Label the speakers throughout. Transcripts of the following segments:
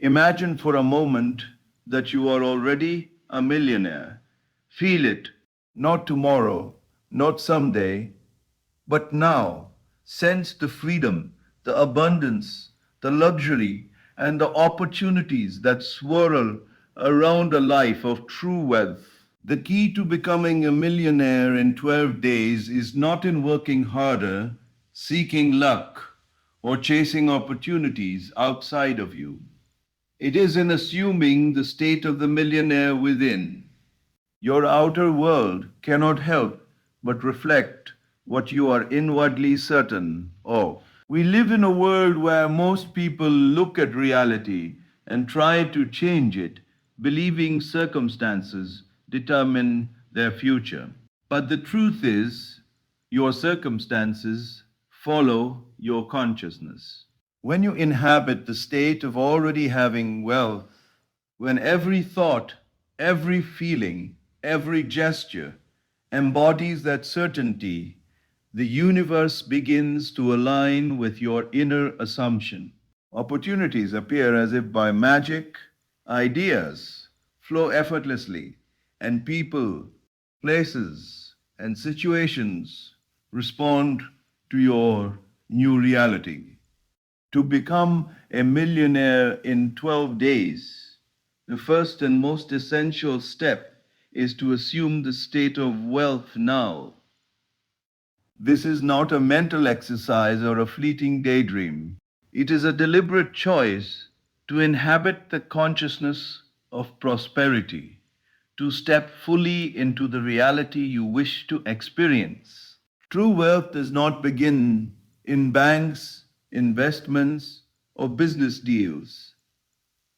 Speaker 1: Imagine for a moment that you are already a millionaire. Feel it, not tomorrow, not someday, but now. Sense the freedom, the abundance, the luxury, and the opportunities that swirl around a life of true wealth. The key to becoming a millionaire in 12 days is not in working harder, seeking luck, or chasing opportunities outside of you. It is in assuming the state of the millionaire within. Your outer world cannot help but reflect what you are inwardly certain of. We live in a world where most people look at reality and try to change it, believing circumstances determine their future. But the truth is, your circumstances follow your consciousness. When you inhabit the state of already having wealth, when every thought, every feeling, every gesture embodies that certainty, the universe begins to align with your inner assumption. Opportunities appear as if by magic, ideas flow effortlessly, and people, places, and situations respond to your new reality. To become a millionaire in 12 days, the first and most essential step is to assume the state of wealth now. This is not a mental exercise or a fleeting daydream. It is a deliberate choice to inhabit the consciousness of prosperity, to step fully into the reality you wish to experience. True wealth does not begin in banks, investments, or business deals.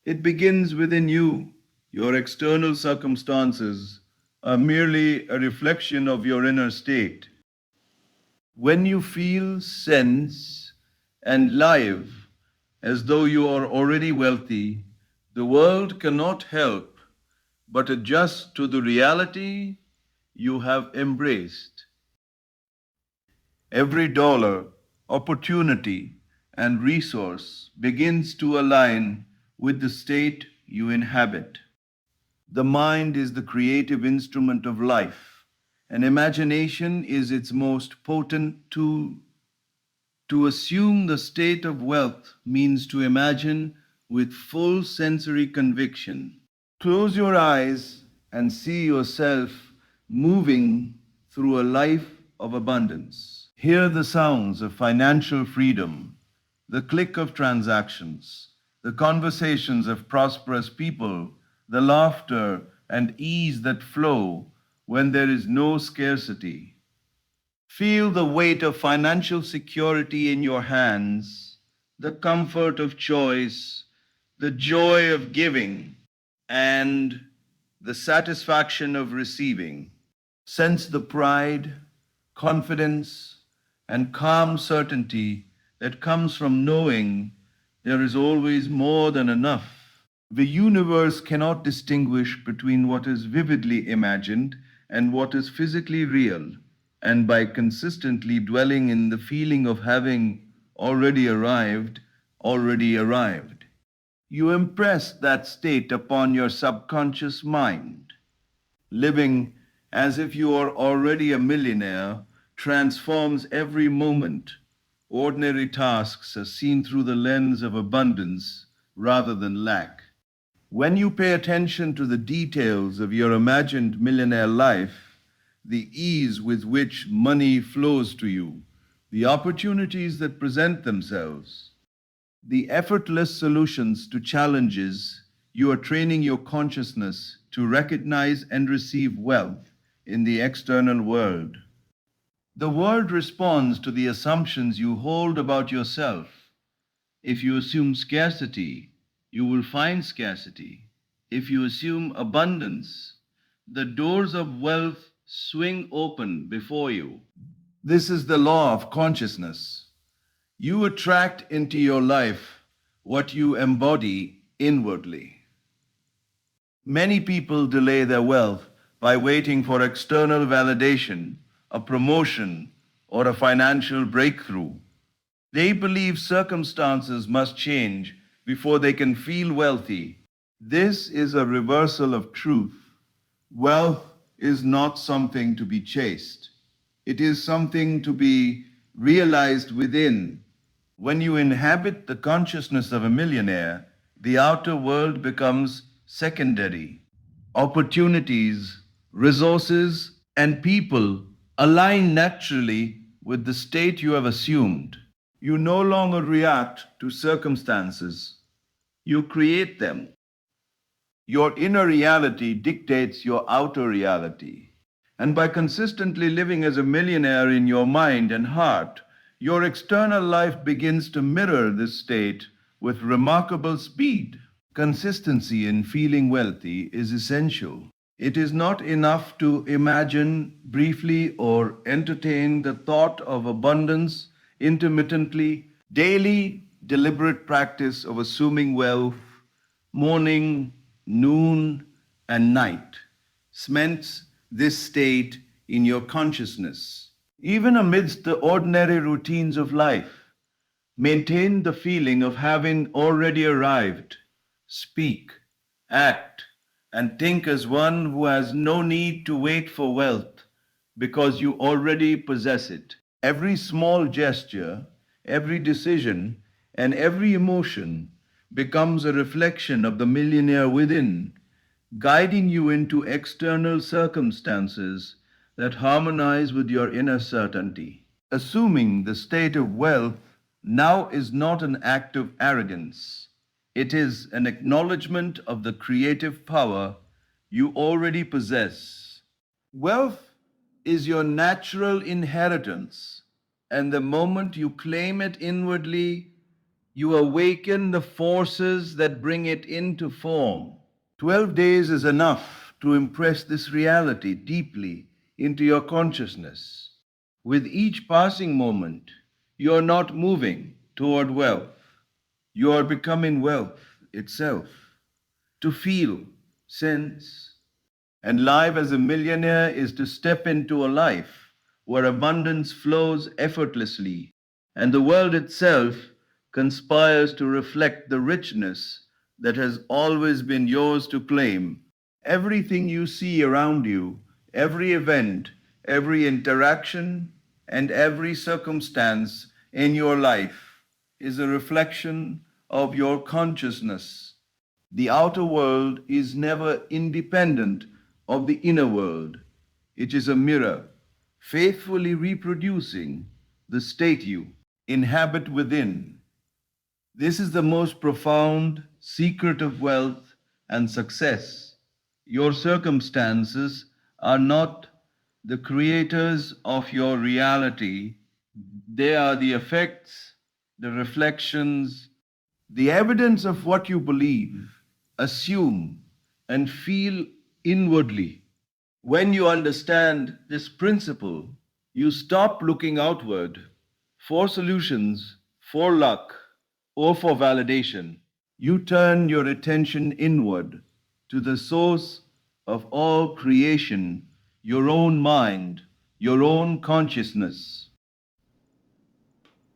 Speaker 1: It begins within you. Your external circumstances are merely a reflection of your inner state. When you feel, sense, and live as though you are already wealthy, the world cannot help but adjust to the reality you have embraced. Every dollar, opportunity, and resource begins to align with the state you inhabit. The mind is the creative instrument of life, and imagination is its most potent tool. To assume the state of wealth means to imagine with full sensory conviction. Close your eyes and see yourself moving through a life of abundance. Hear the sounds of financial freedom, the click of transactions, the conversations of prosperous people, the laughter and ease that flow when there is no scarcity. Feel the weight of financial security in your hands, the comfort of choice, the joy of giving, and the satisfaction of receiving. Sense the pride, confidence, and calm certainty that comes from knowing there is always more than enough. The universe cannot distinguish between what is vividly imagined and what is physically real, and by consistently dwelling in the feeling of having already arrived, you impress that state upon your subconscious mind. Living as if you are already a millionaire transforms every moment. Ordinary tasks are seen through the lens of abundance rather than lack. When you pay attention to the details of your imagined millionaire life, the ease with which money flows to you, the opportunities that present themselves, the effortless solutions to challenges, you are training your consciousness to recognize and receive wealth in the external world. The world responds to the assumptions you hold about yourself. If you assume scarcity, you will find scarcity. If you assume abundance, the doors of wealth swing open before you. This is the law of consciousness. You attract into your life what you embody inwardly. Many people delay their wealth by waiting for external validation, a promotion, or a financial breakthrough. They believe circumstances must change before they can feel wealthy. This is a reversal of truth. Wealth is not something to be chased. It is something to be realized within. When you inhabit the consciousness of a millionaire, the outer world becomes secondary. Opportunities, resources, and people align naturally with the state you have assumed. You no longer react to circumstances, you create them. Your inner reality dictates your outer reality. And by consistently living as a millionaire in your mind and heart, your external life begins to mirror this state with remarkable speed. Consistency in feeling wealthy is essential. It is not enough to imagine briefly or entertain the thought of abundance intermittently. Daily, deliberate practice of assuming wealth, morning, noon, and night, cements this state in your consciousness. Even amidst the ordinary routines of life, maintain the feeling of having already arrived. Speak, act, and think as one who has no need to wait for wealth because you already possess it. Every small gesture, every decision, and every emotion becomes a reflection of the millionaire within, guiding you into external circumstances that harmonize with your inner certainty. Assuming the state of wealth now is not an act of arrogance. It is an acknowledgement of the creative power you already possess. Wealth is your natural inheritance, and the moment you claim it inwardly, you awaken the forces that bring it into form. 12 days is enough to impress this reality deeply into your consciousness. With each passing moment, you are not moving toward wealth. You are becoming wealth itself. To feel, sense, and live as a millionaire is to step into a life where abundance flows effortlessly and the world itself conspires to reflect the richness that has always been yours to claim. Everything you see around you, every event, every interaction, and every circumstance in your life is a reflection of your consciousness. The outer world is never independent of the inner world. It is a mirror, faithfully reproducing the state you inhabit within. This is the most profound secret of wealth and success. Your circumstances are not the creators of your reality, they are the effects, the reflections, the evidence of what you believe, assume, and feel inwardly. When you understand this principle, you stop looking outward for solutions, for luck, or for validation. You turn your attention inward to the source of all creation, your own mind, your own consciousness.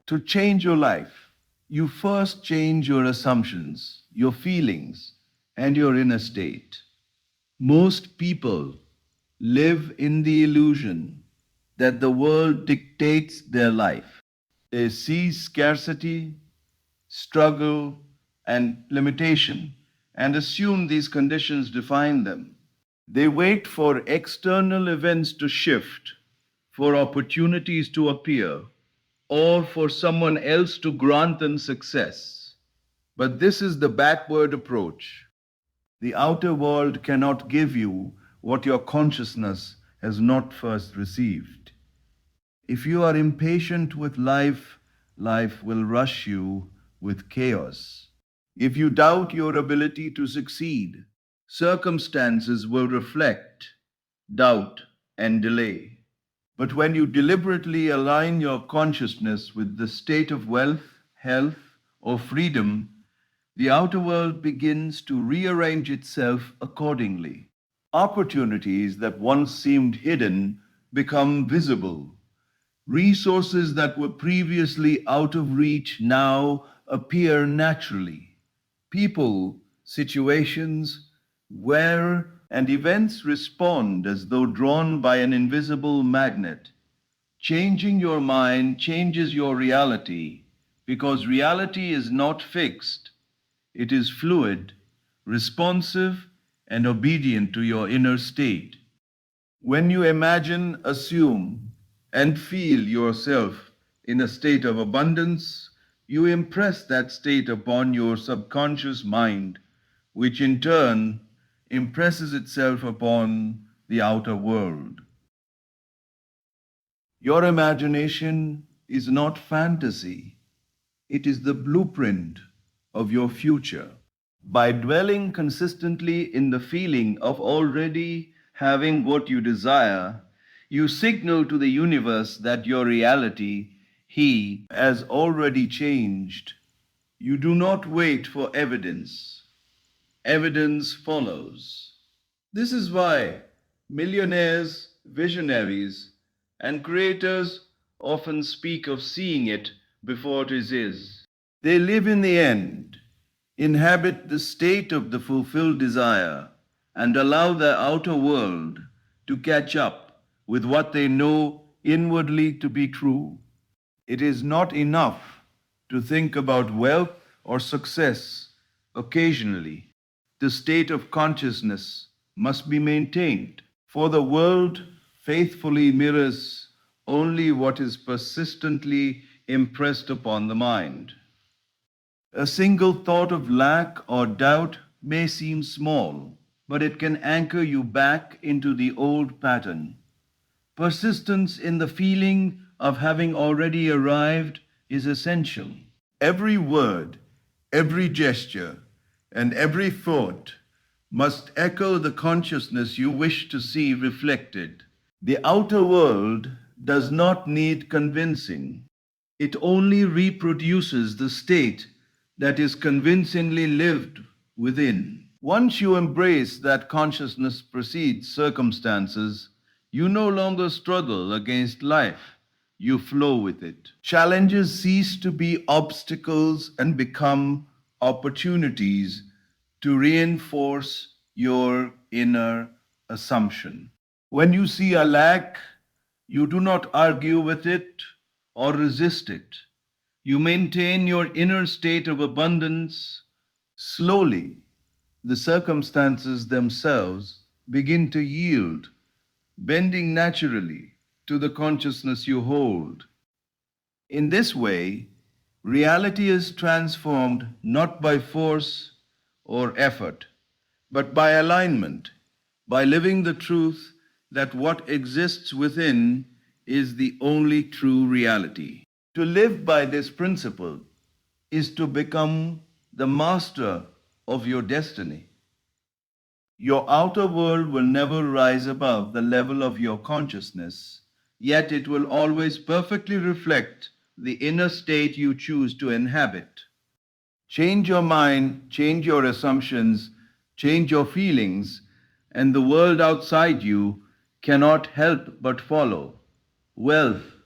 Speaker 1: To change your life, you first change your assumptions, your feelings, and your inner state. Most people live in the illusion that the world dictates their life. They see scarcity, struggle, and limitation and assume these conditions define them. They wait for external events to shift, for opportunities to appear, or for someone else to grant them success. But this is the backward approach. The outer world cannot give you what your consciousness has not first received. If you are impatient with life, life will rush you with chaos. If you doubt your ability to succeed, circumstances will reflect doubt and delay. But when you deliberately align your consciousness with the state of wealth, health, or freedom, the outer world begins to rearrange itself accordingly. Opportunities that once seemed hidden become visible. Resources that were previously out of reach now appear naturally. People, situations, where and events respond as though drawn by an invisible magnet. Changing your mind changes your reality because reality is not fixed. It is fluid, responsive, and obedient to your inner state. When you imagine, assume, and feel yourself in a state of abundance, you impress that state upon your subconscious mind, which in turn impresses itself upon the outer world. Your imagination is not fantasy, it is the blueprint of your future. By dwelling consistently in the feeling of already having what you desire, you signal to the universe that your reality, He, has already changed. You do not wait for evidence. Evidence follows. This is why millionaires, visionaries, and creators often speak of seeing it before it is. They live in the end, inhabit the state of the fulfilled desire, and allow their outer world to catch up with what they know inwardly to be true. It is not enough to think about wealth or success occasionally. The state of consciousness must be maintained, for the world faithfully mirrors only what is persistently impressed upon the mind. A single thought of lack or doubt may seem small, but it can anchor you back into the old pattern. Persistence in the feeling of having already arrived is essential. Every word, every gesture, and every thought must echo the consciousness you wish to see reflected. The outer world does not need convincing. It only reproduces the state that is convincingly lived within. Once you embrace that consciousness precedes circumstances, you no longer struggle against life, you flow with it. Challenges cease to be obstacles and become opportunities to reinforce your inner assumption. When you see a lack, you do not argue with it or resist it. You maintain your inner state of abundance. Slowly, the circumstances themselves begin to yield, bending naturally to the consciousness you hold. In this way, reality is transformed not by force or effort, but by alignment, by living the truth that what exists within is the only true reality. To live by this principle is to become the master of your destiny. Your outer world will never rise above the level of your consciousness, yet it will always perfectly reflect the inner state you choose to inhabit. Change your mind, change your assumptions, change your feelings, and the world outside you cannot help but follow. Wealth,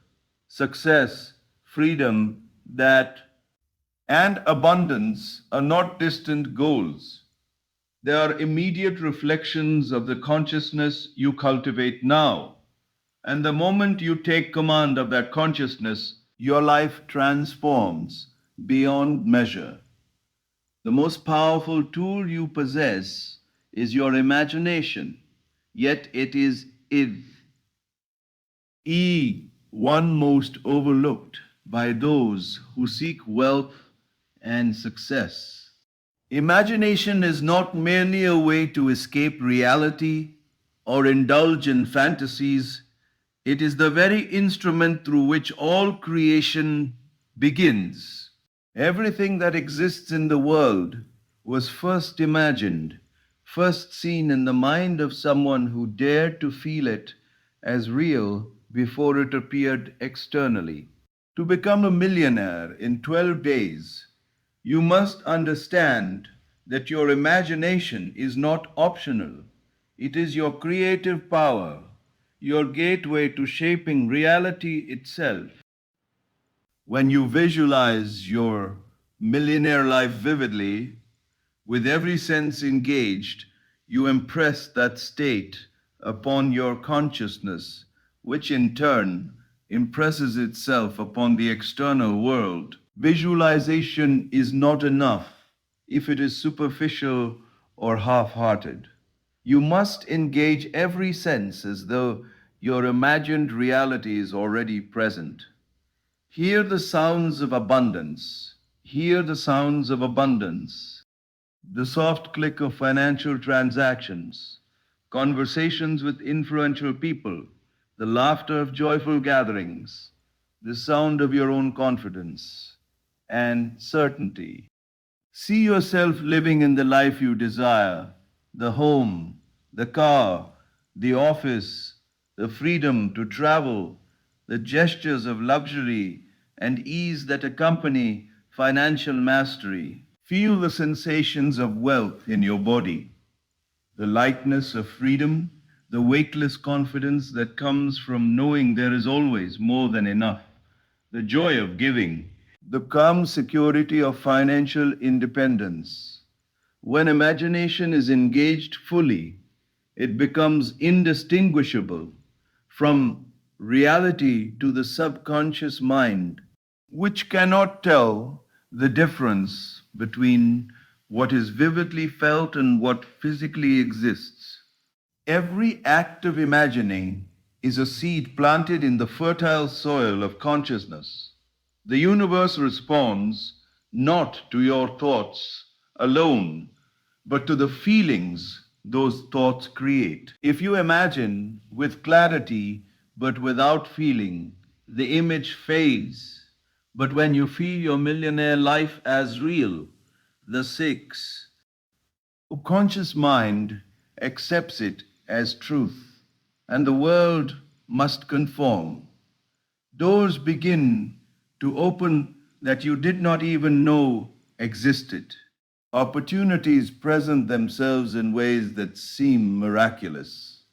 Speaker 1: success, freedom, that and abundance are not distant goals. They are immediate reflections of the consciousness you cultivate now. And the moment you take command of that consciousness, your life transforms beyond measure. The most powerful tool you possess is your imagination, yet it is one most overlooked by those who seek wealth and success. Imagination is not merely a way to escape reality or indulge in fantasies, it is the very instrument through which all creation begins. Everything that exists in the world was first imagined, first seen in the mind of someone who dared to feel it as real before it appeared externally. To become a millionaire in 12 days, you must understand that your imagination is not optional. It is your creative power, your gateway to shaping reality itself. When you visualize your millionaire life vividly, With every sense engaged, you impress that state upon your consciousness, which in turn impresses itself upon the external world. Visualization is not enough if it is superficial or half hearted. You must engage every sense as though your imagined reality is already present. Hear the sounds of abundance. Hear the sounds of abundance. The soft click of financial transactions, conversations with influential people, the laughter of joyful gatherings, the sound of your own confidence and certainty. See yourself living in the life you desire, the home, the car, the office, the freedom to travel, the gestures of luxury and ease that accompany financial mastery. Feel the sensations of wealth in your body, the lightness of freedom, the weightless confidence that comes from knowing there is always more than enough, the joy of giving, the calm security of financial independence. When imagination is engaged fully, it becomes indistinguishable from reality to the subconscious mind, which cannot tell the difference between what is vividly felt and what physically exists. Every act of imagining is a seed planted in the fertile soil of consciousness. The universe responds not to your thoughts alone, but to the feelings those thoughts create. If you imagine with clarity but without feeling, the image fades. But when you feel your millionaire life as real, the six, conscious mind accepts it as truth, and the world must conform. Doors begin to open that you did not even know existed. Opportunities present themselves in ways that seem miraculous,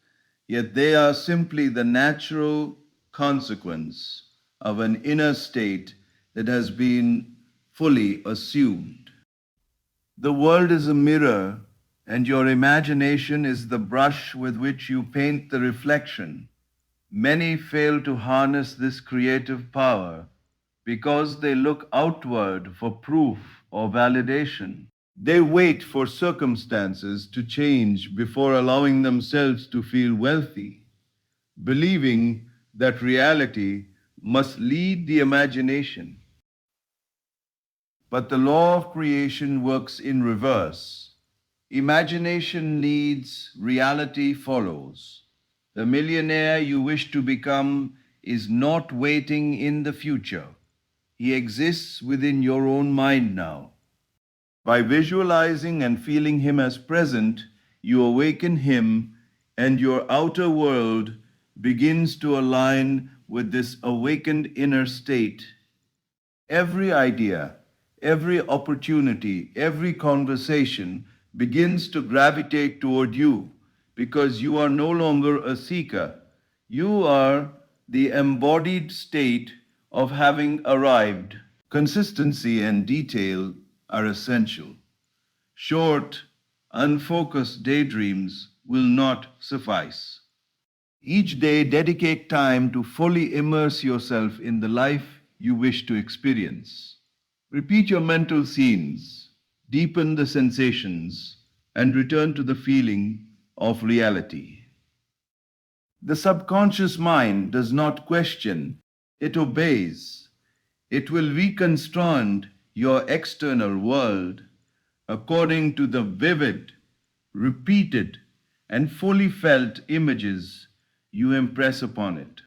Speaker 1: yet they are simply the natural consequence of an inner state that has been fully assumed. The world is a mirror, and your imagination is the brush with which you paint the reflection. Many fail to harness this creative power because they look outward for proof or validation. They wait for circumstances to change before allowing themselves to feel wealthy, believing that reality must lead the imagination. But the law of creation works in reverse. Imagination leads, reality follows. The millionaire you wish to become is not waiting in the future. He exists within your own mind now. By visualizing and feeling him as present, you awaken him, and your outer world begins to align with this awakened inner state. Every idea, every opportunity, every conversation begins to gravitate toward you because you are no longer a seeker. You are the embodied state of having arrived. Consistency and detail are essential. Short, unfocused daydreams will not suffice. Each day, dedicate time to fully immerse yourself in the life you wish to experience. Repeat your mental scenes, deepen the sensations, and return to the feeling of reality. The subconscious mind does not question, it obeys. It will reconstruct your external world according to the vivid, repeated, and fully felt images you impress upon it.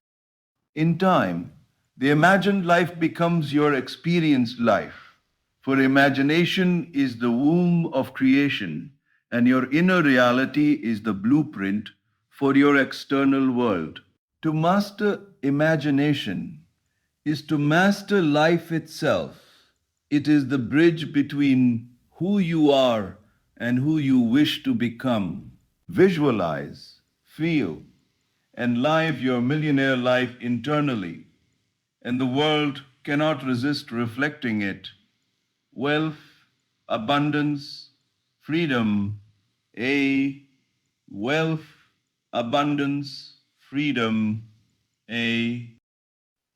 Speaker 1: In time, the imagined life becomes your experienced life, for imagination is the womb of creation, and your inner reality is the blueprint for your external world. To master imagination is to master life itself. It is the bridge between who you are and who you wish to become. Visualize, feel, and live your millionaire life internally, and the world cannot resist reflecting it. Wealth, abundance, freedom, A. Wealth, abundance, freedom, A.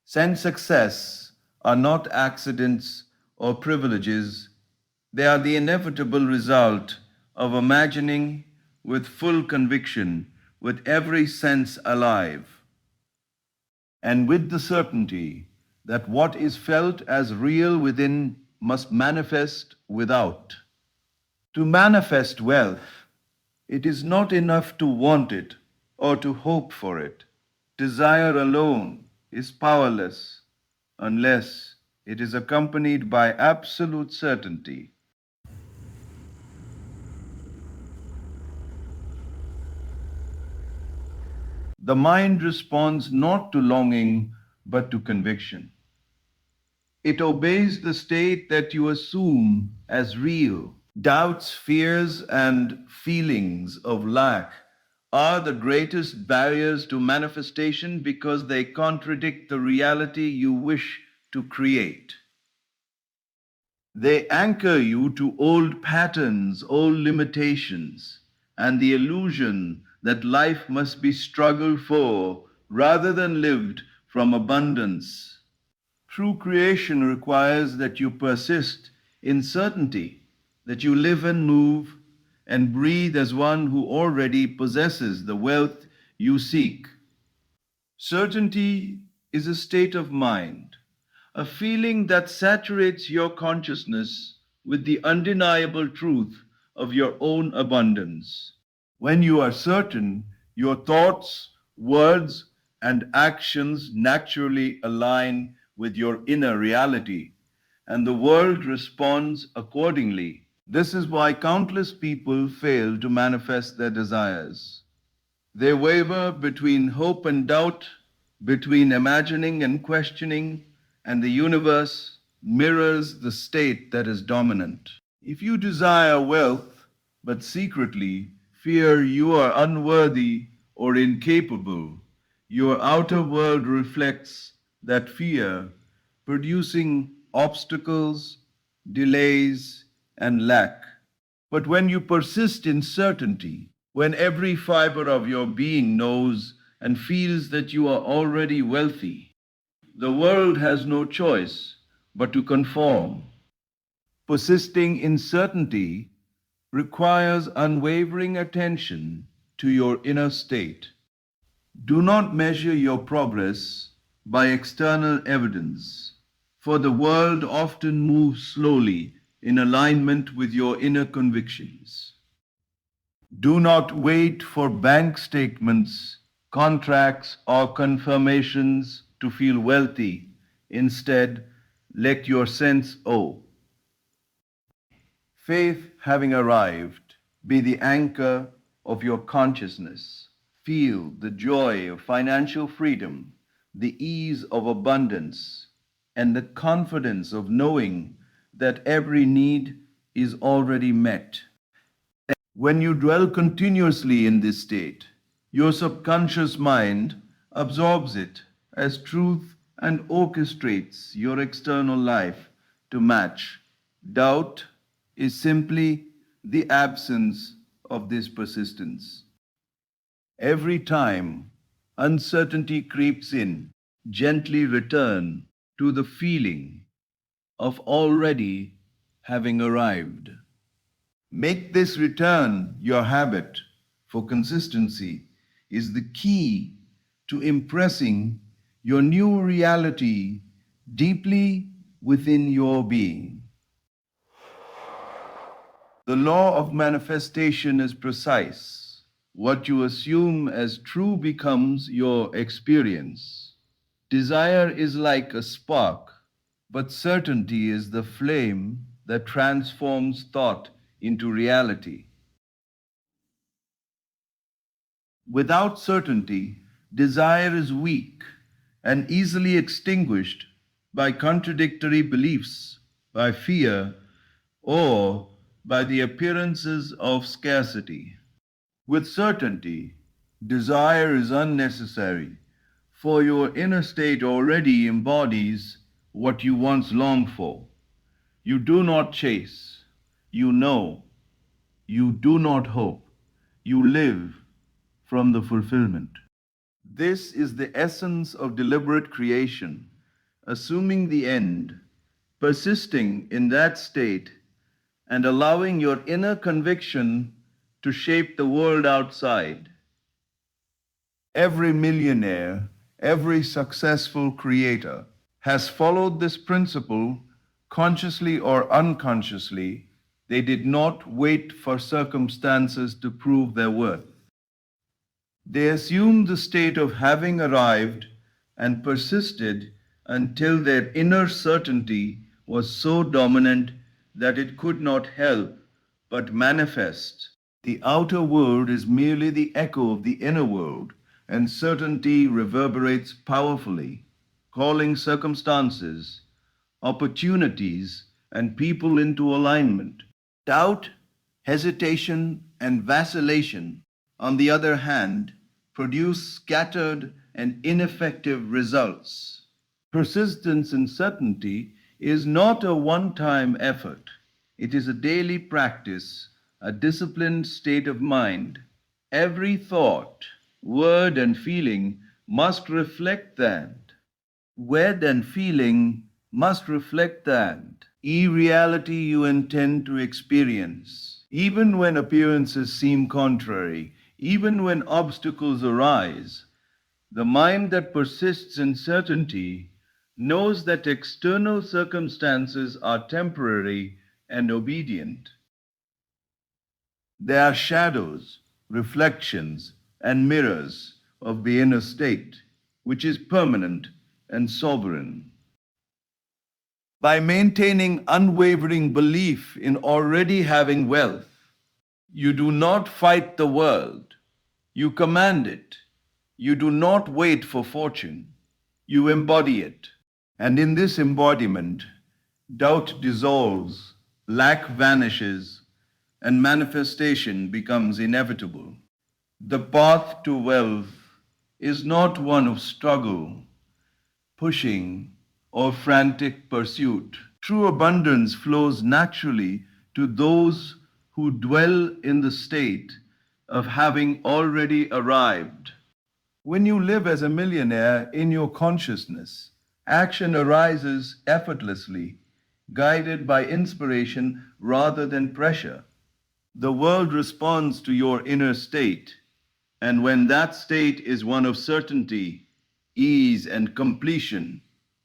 Speaker 1: Sense success are not accidents or privileges, they are the inevitable result of imagining with full conviction, with every sense alive, and with the certainty that what is felt as real within must manifest without. To manifest wealth, it is not enough to want it or to hope for it. Desire alone is powerless unless it is accompanied by absolute certainty. The mind responds not to longing but to conviction. It obeys the state that you assume as real. Doubts, fears, and feelings of lack are the greatest barriers to manifestation because they contradict the reality you wish to create. They anchor you to old patterns, old limitations, and the illusion that life must be struggled for rather than lived from abundance. True creation requires that you persist in certainty, that you live and move and breathe as one who already possesses the wealth you seek. Certainty is a state of mind, a feeling that saturates your consciousness with the undeniable truth of your own abundance. When you are certain, your thoughts, words, and actions naturally align with your inner reality, and the world responds accordingly. This is why countless people fail to manifest their desires. They waver between hope and doubt, between imagining and questioning, and the universe mirrors the state that is dominant. If you desire wealth, but secretly fear you are unworthy or incapable, your outer world reflects that fear, producing obstacles, delays, and lack. But when you persist in certainty, when every fiber of your being knows and feels that you are already wealthy, the world has no choice but to conform. Persisting in certainty requires unwavering attention to your inner state. Do not measure your progress by external evidence, for the world often moves slowly in alignment with your inner convictions. Do not wait for bank statements, contracts, or confirmations to feel wealthy. Instead, let your sense owe. Faith, having arrived, be the anchor of your consciousness. Feel the joy of financial freedom, the ease of abundance, and the confidence of knowing that every need is already met. When you dwell continuously in this state, your subconscious mind absorbs it as truth and orchestrates your external life to match. Doubt is simply the absence of this persistence. Every time uncertainty creeps in, gently return to the feeling of already having arrived. Make this return your habit, for consistency is the key to impressing your new reality deeply within your being. The law of manifestation is precise. What you assume as true becomes your experience. Desire is like a spark, but certainty is the flame that transforms thought into reality. Without certainty, desire is weak and easily extinguished by contradictory beliefs, by fear, or by the appearances of scarcity. With certainty, desire is unnecessary, for your inner state already embodies what you once longed for. You do not chase, you know. You do not hope. You live from the fulfillment. This is the essence of deliberate creation, assuming the end, persisting in that state, and allowing your inner conviction to shape the world outside. Every millionaire, every successful creator has followed this principle consciously or unconsciously. They did not wait for circumstances to prove their worth. They assumed the state of having arrived and persisted until their inner certainty was so dominant that it could not help but manifest. The outer world is merely the echo of the inner world, and certainty reverberates powerfully, calling circumstances, opportunities, and people into alignment. Doubt, hesitation, and vacillation, on the other hand, produce scattered and ineffective results. Persistence in certainty is not a one time effort, it is a daily practice, a disciplined state of mind. Every thought, word, and feeling must reflect that. Word and feeling must reflect that reality you intend to experience. Even when appearances seem contrary, even when obstacles arise, the mind that persists in certainty knows that external circumstances are temporary and obedient. They are shadows, reflections, and mirrors of the inner state, which is permanent and sovereign. By maintaining unwavering belief in already having wealth, you do not fight the world, you command it. You do not wait for fortune, you embody it. And in this embodiment, doubt dissolves, lack vanishes, and manifestation becomes inevitable. The path to wealth is not one of struggle, pushing, or frantic pursuit. True abundance flows naturally to those who dwell in the state of having already arrived. When you live as a millionaire in your consciousness, action arises effortlessly, guided by inspiration rather than pressure. The world responds to your inner state, and when that state is one of certainty, ease, and completion,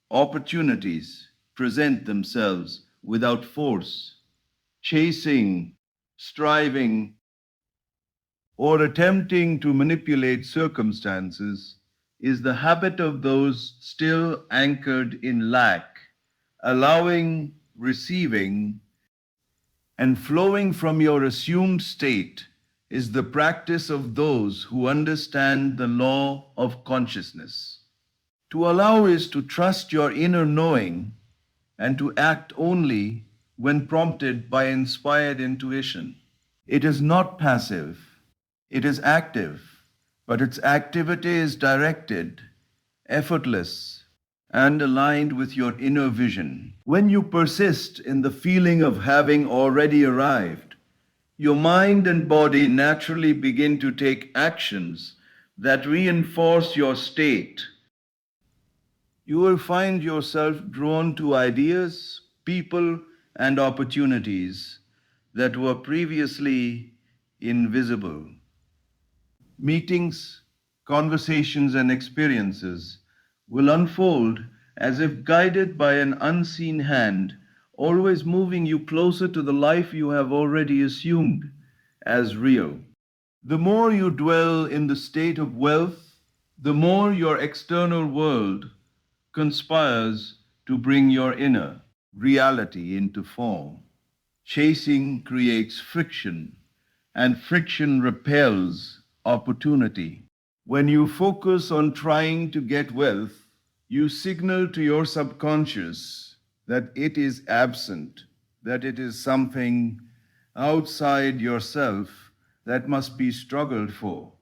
Speaker 1: opportunities present themselves without force. Chasing, striving, or attempting to manipulate circumstances is the habit of those still anchored in lack. Allowing, receiving, and flowing from your assumed state is the practice of those who understand the law of consciousness. To allow is to trust your inner knowing and to act only when prompted by inspired intuition. It is not passive, it is active, but its activity is directed, effortless, and aligned with your inner vision. When you persist in the feeling of having already arrived, your mind and body naturally begin to take actions that reinforce your state. You will find yourself drawn to ideas, people, and opportunities that were previously invisible. Meetings, conversations, and experiences will unfold as if guided by an unseen hand, always moving you closer to the life you have already assumed as real. The more you dwell in the state of wealth, the more your external world conspires to bring your inner reality into form. Chasing creates friction, and friction repels opportunity. When you focus on trying to get wealth, you signal to your subconscious that it is absent, that it is something outside yourself that must be struggled for.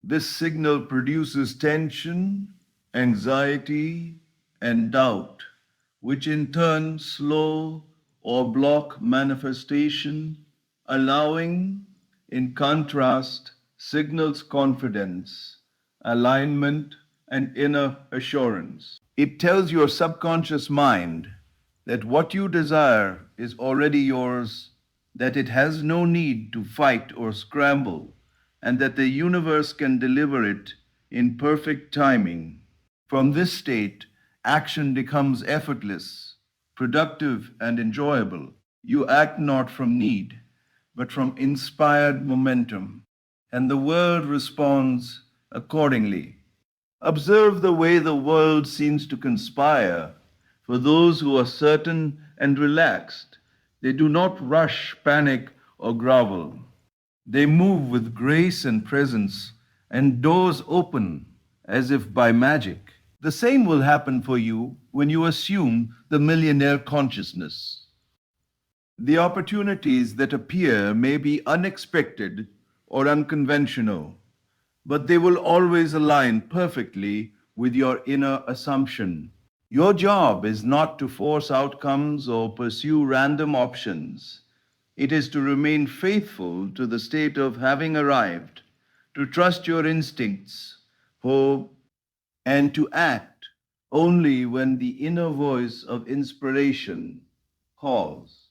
Speaker 1: This signal produces tension, anxiety, and doubt, which in turn slow or block manifestation Allowing, in contrast, signals confidence, alignment, and inner assurance. It tells your subconscious mind that what you desire is already yours, that it has no need to fight or scramble, and that the universe can deliver it in perfect timing. From this state, action becomes effortless, productive, and enjoyable. You act not from need, but from inspired momentum, and the world responds accordingly. Observe the way the world seems to conspire for those who are certain and relaxed. They do not rush, panic, or grovel. They move with grace and presence, and doors open as if by magic. The same will happen for you when you assume the millionaire consciousness. The opportunities that appear may be unexpected or unconventional, but they will always align perfectly with your inner assumption. Your job is not to force outcomes or pursue random options. It is to remain faithful to the state of having arrived, to trust your instincts, hope, and to act only when the inner voice of inspiration calls.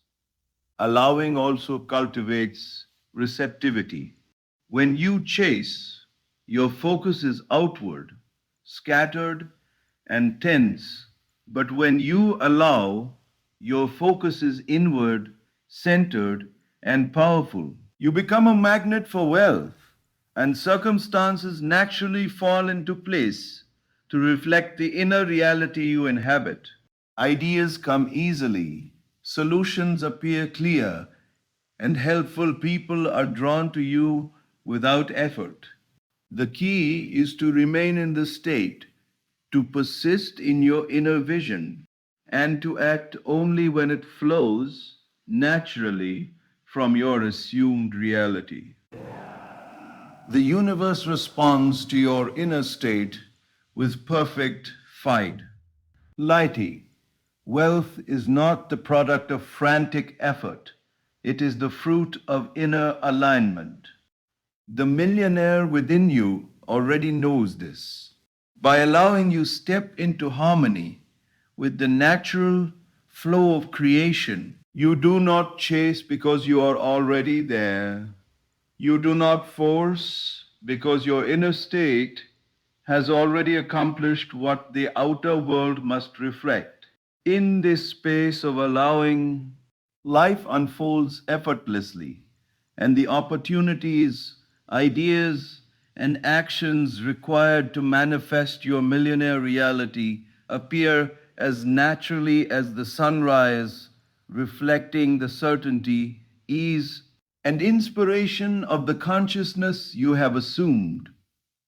Speaker 1: Allowing also cultivates receptivity. When you chase, your focus is outward, scattered, and tense. But when you allow, your focus is inward, centered, and powerful. You become a magnet for wealth, and circumstances naturally fall into place to reflect the inner reality you inhabit. Ideas come easily, solutions appear clear, and helpful people are drawn to you without effort. The key is to remain in the state, to persist in your inner vision, and to act only when it flows naturally from your assumed reality. The universe responds to your inner state with perfect fidelity. Wealth is not the product of frantic effort, it is the fruit of inner alignment. The millionaire within you already knows this. By allowing you step into harmony with the natural flow of creation, you do not chase because you are already there. You do not force because your inner state has already accomplished what the outer world must reflect. In this space of allowing, life unfolds effortlessly, and the opportunities, ideas, and actions required to manifest your millionaire reality appear as naturally as the sunrise, reflecting the certainty, ease, and inspiration of the consciousness you have assumed.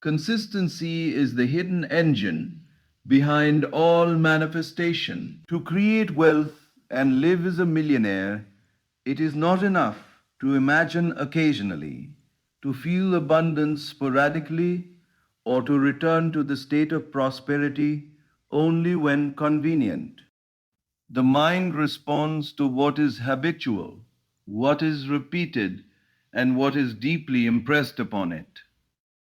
Speaker 1: Consistency is the hidden engine behind all manifestation. To create wealth and live as a millionaire, it is not enough to imagine occasionally, to feel abundance sporadically, or to return to the state of prosperity only when convenient. The mind responds to what is habitual, what is repeated, and what is deeply impressed upon it.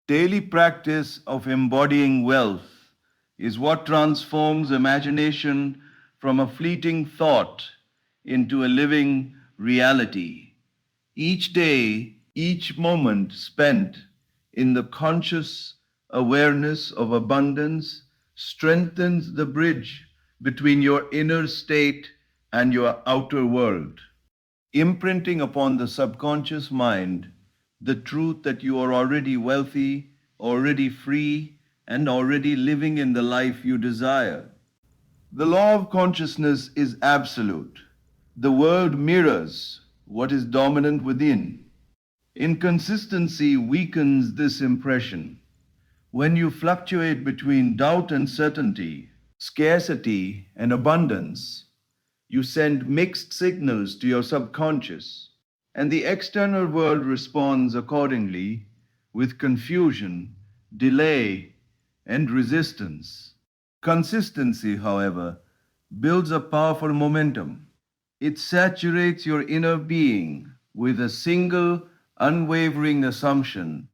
Speaker 1: Daily practice of embodying wealth is what transforms imagination from a fleeting thought into a living reality. Each day, each moment spent in the conscious awareness of abundance strengthens the bridge between your inner state and your outer world, imprinting upon the subconscious mind the truth that you are already wealthy, already free, and already living in the life you desire. The law of consciousness is absolute. The world mirrors what is dominant within. Inconsistency weakens this impression. When you fluctuate between doubt and certainty, scarcity and abundance, you send mixed signals to your subconscious, and the external world responds accordingly with confusion, delay, and resistance. Consistency, however, builds a powerful momentum. It saturates your inner being, with a single unwavering assumption,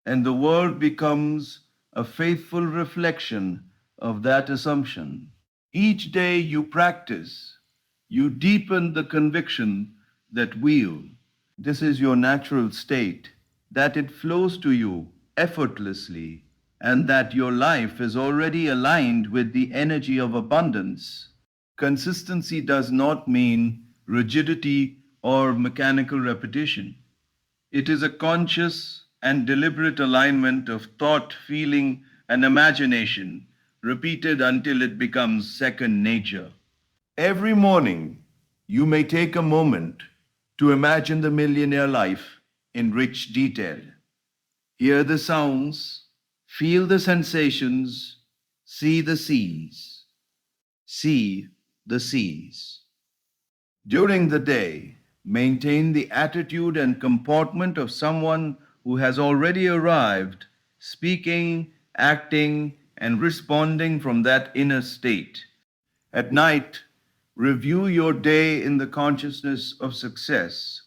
Speaker 1: and the world becomes a faithful reflection of that assumption. Each day you practice, you deepen the conviction that this is your natural state, that it flows to you effortlessly, and that your life is already aligned with the energy of abundance. Consistency does not mean rigidity or mechanical repetition. It is a conscious and deliberate alignment of thought, feeling, and imagination, repeated until it becomes second nature. Every morning, you may take a moment to imagine the millionaire life in rich detail. Hear the sounds, feel the sensations, see the seas. See the seas. During the day, maintain the attitude and comportment of someone who has already arrived, speaking, acting, and responding from that inner state. At night, review your day in the consciousness of success,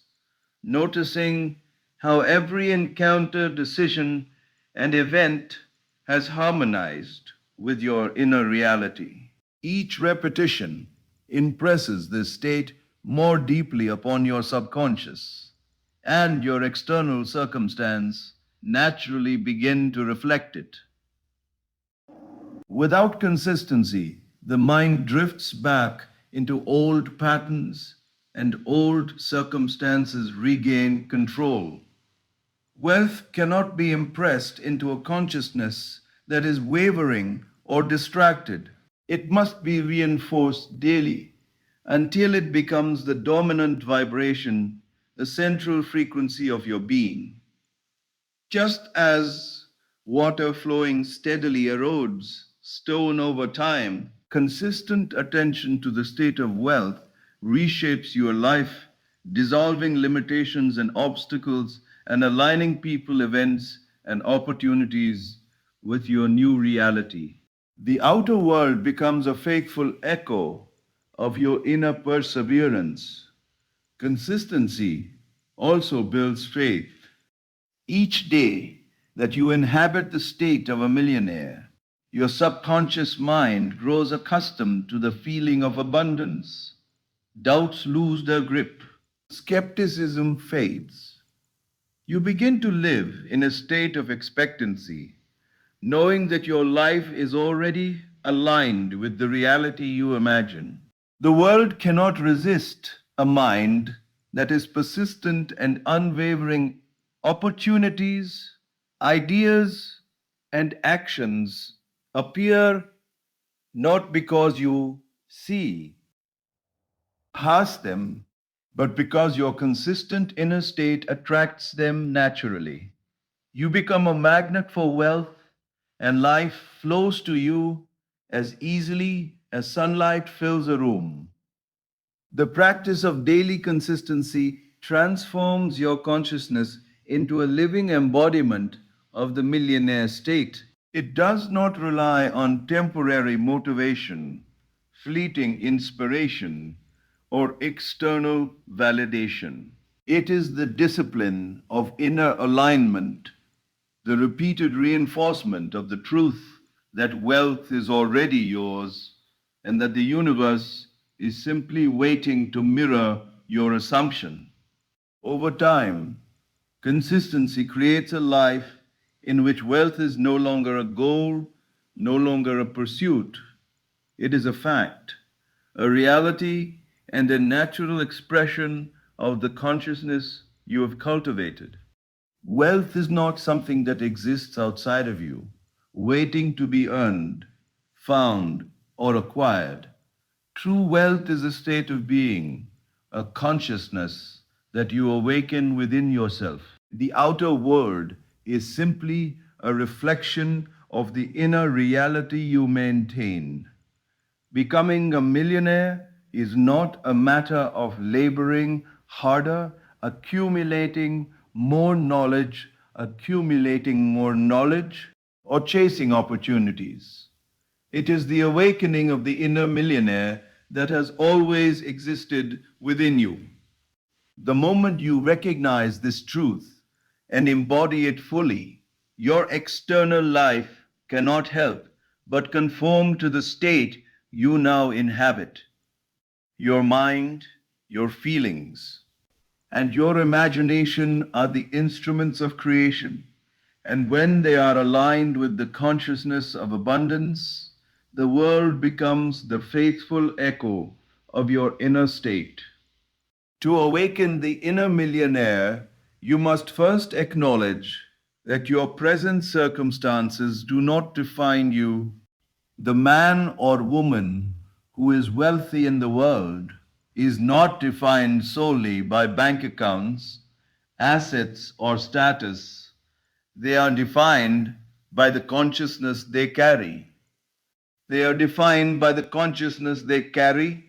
Speaker 1: noticing how every encounter, decision, and event has harmonized with your inner reality. Each repetition impresses this state more deeply upon your subconscious, and your external circumstance naturally begin to reflect it. Without consistency, the mind drifts back into old patterns and old circumstances regain control. Wealth cannot be impressed into a consciousness that is wavering or distracted. It must be reinforced daily until it becomes the dominant vibration, the central frequency of your being. Just as water flowing steadily erodes stone over time, consistent attention to the state of wealth reshapes your life, dissolving limitations and obstacles and aligning people, events, and opportunities with your new reality. The outer world becomes a faithful echo of your inner perseverance. Consistency also builds faith. Each day that you inhabit the state of a millionaire, your subconscious mind grows accustomed to the feeling of abundance. Doubts lose their grip. Skepticism fades. You begin to live in a state of expectancy, knowing that your life is already aligned with the reality you imagine. The world cannot resist a mind that is persistent and unwavering. Opportunities, ideas, and actions appear not because you see past them, but because your consistent inner state attracts them naturally. You become a magnet for wealth, and life flows to you as easily as sunlight fills a room. The practice of daily consistency transforms your consciousness into a living embodiment of the millionaire state. It does not rely on temporary motivation, fleeting inspiration, or external validation. It is the discipline of inner alignment, the repeated reinforcement of the truth that wealth is already yours and that the universe is simply waiting to mirror your assumption. Over time, consistency creates a life in which wealth is no longer a goal, no longer a pursuit. It is a fact, a reality, and a natural expression of the consciousness you have cultivated. Wealth is not something that exists outside of you, waiting to be earned, found, or acquired. True wealth is a state of being, a consciousness that you awaken within yourself. The outer world is simply a reflection of the inner reality you maintain. Becoming a millionaire is not a matter of laboring harder, accumulating more knowledge, or chasing opportunities. It is the awakening of the inner millionaire that has always existed within you. The moment you recognize this truth and embody it fully, your external life cannot help but conform to the state you now inhabit. Your mind, your feelings, and your imagination are the instruments of creation. And when they are aligned with the consciousness of abundance, the world becomes the faithful echo of your inner state. To awaken the inner millionaire, you must first acknowledge that your present circumstances do not define you. The man or woman who is wealthy in the world is not defined solely by bank accounts, assets, or status. They are defined by the consciousness they carry. They are defined by the consciousness they carry.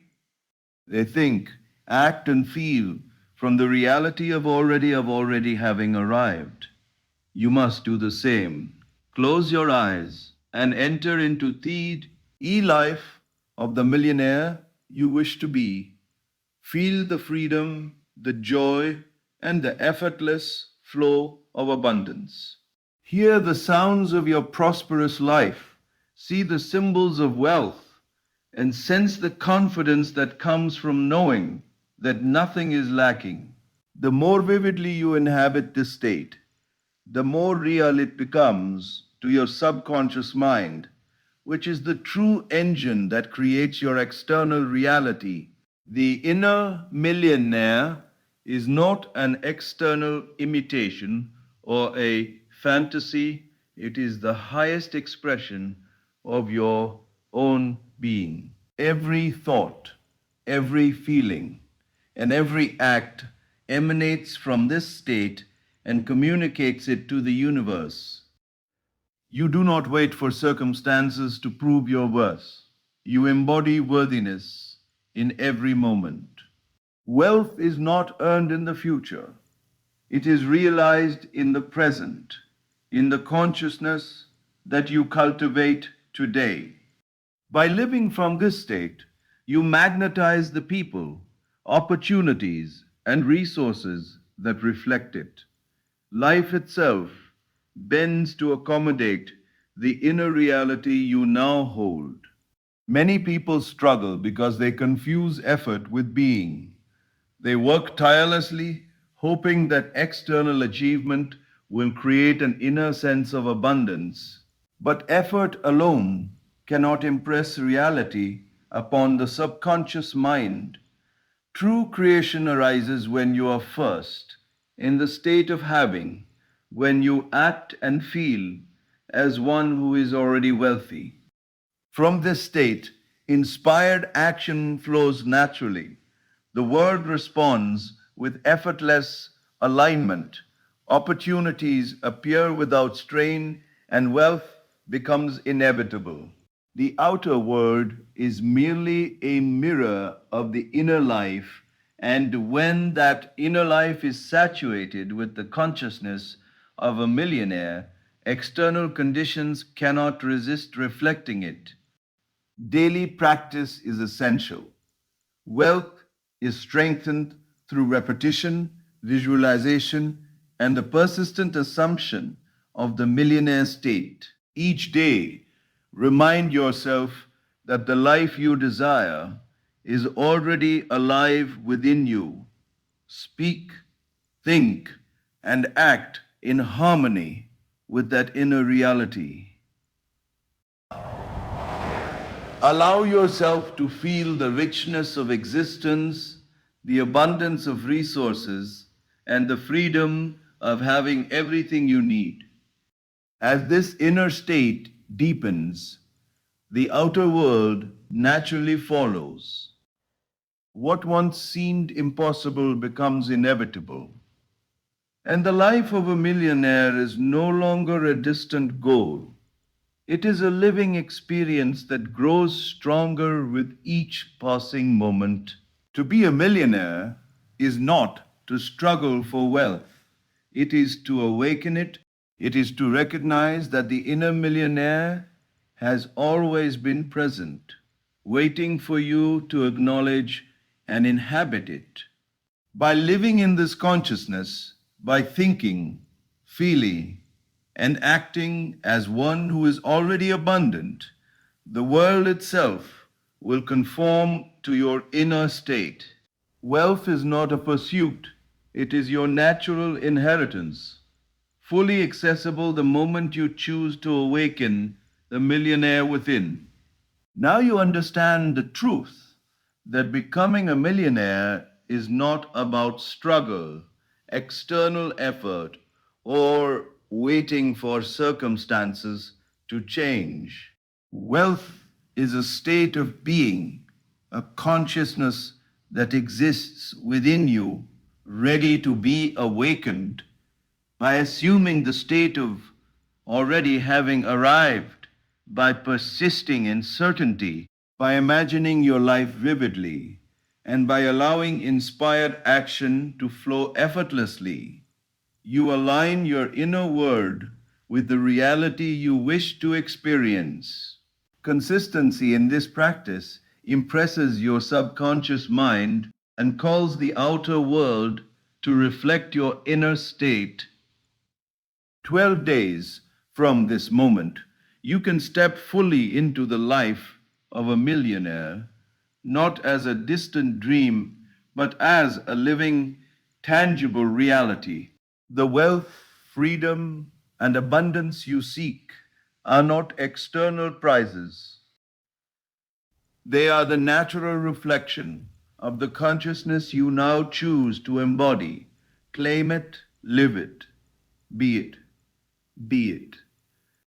Speaker 1: They think, act, and feel from the reality of already having arrived. You must do the same. Close your eyes and enter into the e-life of the millionaire you wish to be. Feel the freedom, the joy, and the effortless flow of abundance. Hear the sounds of your prosperous life. See the symbols of wealth and sense the confidence that comes from knowing that nothing is lacking. The more vividly you inhabit this state, the more real it becomes to your subconscious mind, which is the true engine that creates your external reality. The inner millionaire is not an external imitation or a fantasy, it is the highest expression of your own being. Every thought, every feeling, and every act emanates from this state and communicates it to the universe. You do not wait for circumstances to prove your worth. You embody worthiness in every moment. Wealth is not earned in the future. It is realized in the present, in the consciousness that you cultivate today. By living from this state, you magnetize the people, opportunities, and resources that reflect it. Life itself bends to accommodate the inner reality you now hold. Many people struggle because they confuse effort with being. They work tirelessly, hoping that external achievement will create an inner sense of abundance. But effort alone cannot impress reality upon the subconscious mind. True creation arises when you are first in the state of having, when you act and feel as one who is already wealthy. From this state, inspired action flows naturally. The world responds with effortless alignment. Opportunities appear without strain, and wealth becomes inevitable. The outer world is merely a mirror of the inner life, and when that inner life is saturated with the consciousness of a millionaire, external conditions cannot resist reflecting it. Daily practice is essential. Wealth is strengthened through repetition, visualization, and the persistent assumption of the millionaire state. Each day, remind yourself that the life you desire is already alive within you. Speak, think, and act in harmony with that inner reality. Allow yourself to feel the richness of existence, the abundance of resources, and the freedom of having everything you need. As this inner state deepens, the outer world naturally follows. What once seemed impossible becomes inevitable. And the life of a millionaire is no longer a distant goal. It is a living experience that grows stronger with each passing moment. To be a millionaire is not to struggle for wealth. It is to awaken it. It is to recognize that the inner millionaire has always been present, waiting for you to acknowledge and inhabit it. By living in this consciousness, by thinking, feeling, and acting as one who is already abundant, the world itself will conform to your inner state. Wealth is not a pursuit, it is your natural inheritance, fully accessible the moment you choose to awaken the millionaire within. Now you understand the truth that becoming a millionaire is not about struggle, external effort, or waiting for circumstances to change. Wealth is a state of being, a consciousness that exists within you, ready to be awakened. By assuming the state of already having arrived, by persisting in certainty, by imagining your life vividly, and by allowing inspired action to flow effortlessly, you align your inner world with the reality you wish to experience. Consistency in this practice impresses your subconscious mind and calls the outer world to reflect your inner state. 12 days from this moment, you can step fully into the life of a millionaire, not as a distant dream, but as a living, tangible reality. The wealth, freedom, and abundance you seek are not external prizes. They are the natural reflection of the consciousness you now choose to embody. Claim it, live it, be it, be it.